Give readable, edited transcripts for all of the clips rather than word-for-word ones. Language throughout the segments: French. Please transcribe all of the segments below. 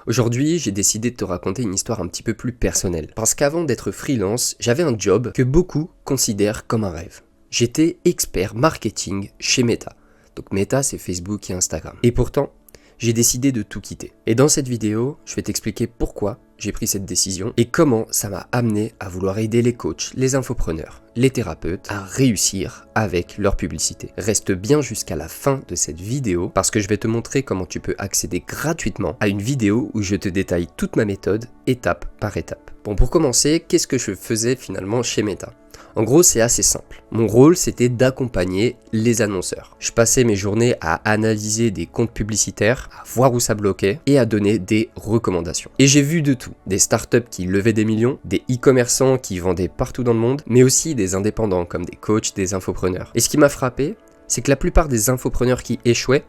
Aujourd'hui, j'ai décidé de te raconter une histoire un petit peu plus personnelle. Parce qu'avant d'être freelance, j'avais un job que beaucoup considèrent comme un rêve. J'étais expert marketing chez Meta. Donc Meta, c'est Facebook et Instagram. Et pourtant, j'ai décidé de tout quitter. Et dans cette vidéo, je vais t'expliquer pourquoi j'ai pris cette décision et comment ça m'a amené à vouloir aider les coachs, les infopreneurs, les thérapeutes à réussir avec leur publicité. Reste bien jusqu'à la fin de cette vidéo parce que je vais te montrer comment tu peux accéder gratuitement à une vidéo où je te détaille toute ma méthode étape par étape. Bon, pour commencer, qu'est-ce que je faisais finalement chez Meta ? En gros, c'est assez simple. Mon rôle, c'était d'accompagner les annonceurs. Je passais mes journées à analyser des comptes publicitaires, à voir où ça bloquait et à donner des recommandations. Et j'ai vu de tout. Des startups qui levaient des millions, des e-commerçants qui vendaient partout dans le monde, mais aussi des indépendants comme des coachs, des infopreneurs. Et ce qui m'a frappé, c'est que la plupart des infopreneurs qui échouaient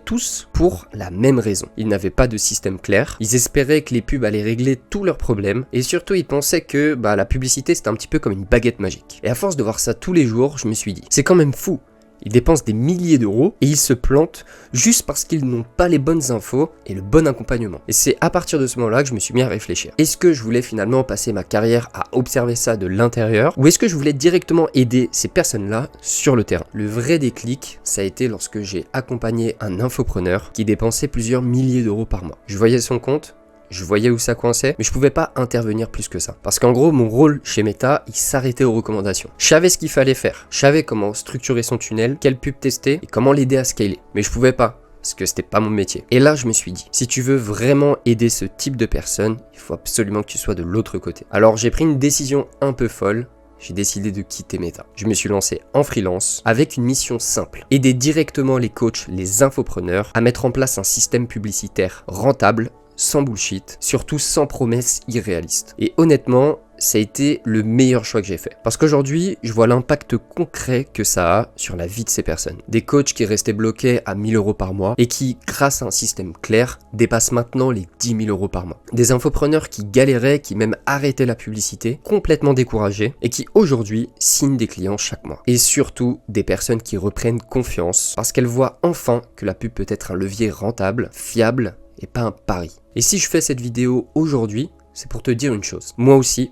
tous pour la même raison. Ils n'avaient pas de système clair, ils espéraient que les pubs allaient régler tous leurs problèmes, et surtout ils pensaient que la publicité c'était un petit peu comme une baguette magique. Et à force de voir ça tous les jours, je me suis dit, c'est quand même fou. Ils dépensent des milliers d'euros et ils se plantent juste parce qu'ils n'ont pas les bonnes infos et le bon accompagnement. Et c'est à partir de ce moment-là que je me suis mis à réfléchir. Est-ce que je voulais finalement passer ma carrière à observer ça de l'intérieur ou est-ce que je voulais directement aider ces personnes-là sur le terrain? Le vrai déclic, ça a été lorsque j'ai accompagné un infopreneur qui dépensait plusieurs milliers d'euros par mois. Je voyais son compte. Je voyais où ça coinçait, mais je pouvais pas intervenir plus que ça. Parce qu'en gros, mon rôle chez Meta, il s'arrêtait aux recommandations. Je savais ce qu'il fallait faire. Je savais comment structurer son tunnel, quelle pub tester et comment l'aider à scaler. Mais je pouvais pas, parce que c'était pas mon métier. Et là, je me suis dit, si tu veux vraiment aider ce type de personnes, il faut absolument que tu sois de l'autre côté. Alors j'ai pris une décision un peu folle. J'ai décidé de quitter Meta. Je me suis lancé en freelance avec une mission simple. Aider directement les coachs, les infopreneurs à mettre en place un système publicitaire rentable, sans bullshit, surtout sans promesses irréalistes. Et honnêtement, ça a été le meilleur choix que j'ai fait. Parce qu'aujourd'hui, je vois l'impact concret que ça a sur la vie de ces personnes. Des coachs qui restaient bloqués à 1000 euros par mois et qui, grâce à un système clair, dépassent maintenant les 10 000 euros par mois. Des infopreneurs qui galéraient, qui même arrêtaient la publicité, complètement découragés et qui aujourd'hui signent des clients chaque mois. Et surtout, des personnes qui reprennent confiance parce qu'elles voient enfin que la pub peut être un levier rentable, fiable et pas un pari. Et si je fais cette vidéo aujourd'hui, c'est pour te dire une chose. Moi aussi,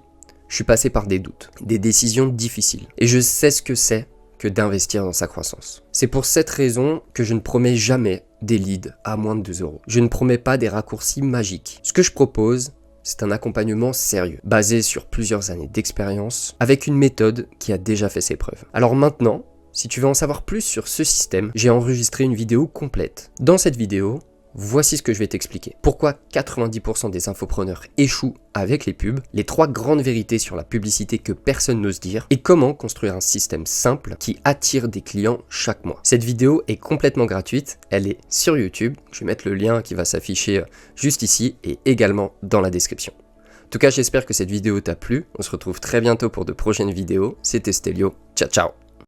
je suis passé par des doutes, des décisions difficiles. Et je sais ce que c'est que d'investir dans sa croissance. C'est pour cette raison que je ne promets jamais des leads à moins de 2 euros. Je ne promets pas des raccourcis magiques. Ce que je propose, c'est un accompagnement sérieux, basé sur plusieurs années d'expérience, avec une méthode qui a déjà fait ses preuves. Alors maintenant, si tu veux en savoir plus sur ce système, j'ai enregistré une vidéo complète. Dans cette vidéo, voici ce que je vais t'expliquer. Pourquoi 90% des infopreneurs échouent avec les pubs, les 3 grandes vérités sur la publicité que personne n'ose dire et comment construire un système simple qui attire des clients chaque mois. Cette vidéo est complètement gratuite, elle est sur YouTube, je vais mettre le lien qui va s'afficher juste ici et également dans la description. En tout cas, j'espère que cette vidéo t'a plu, on se retrouve très bientôt pour de prochaines vidéos, c'était Stélio, ciao ciao.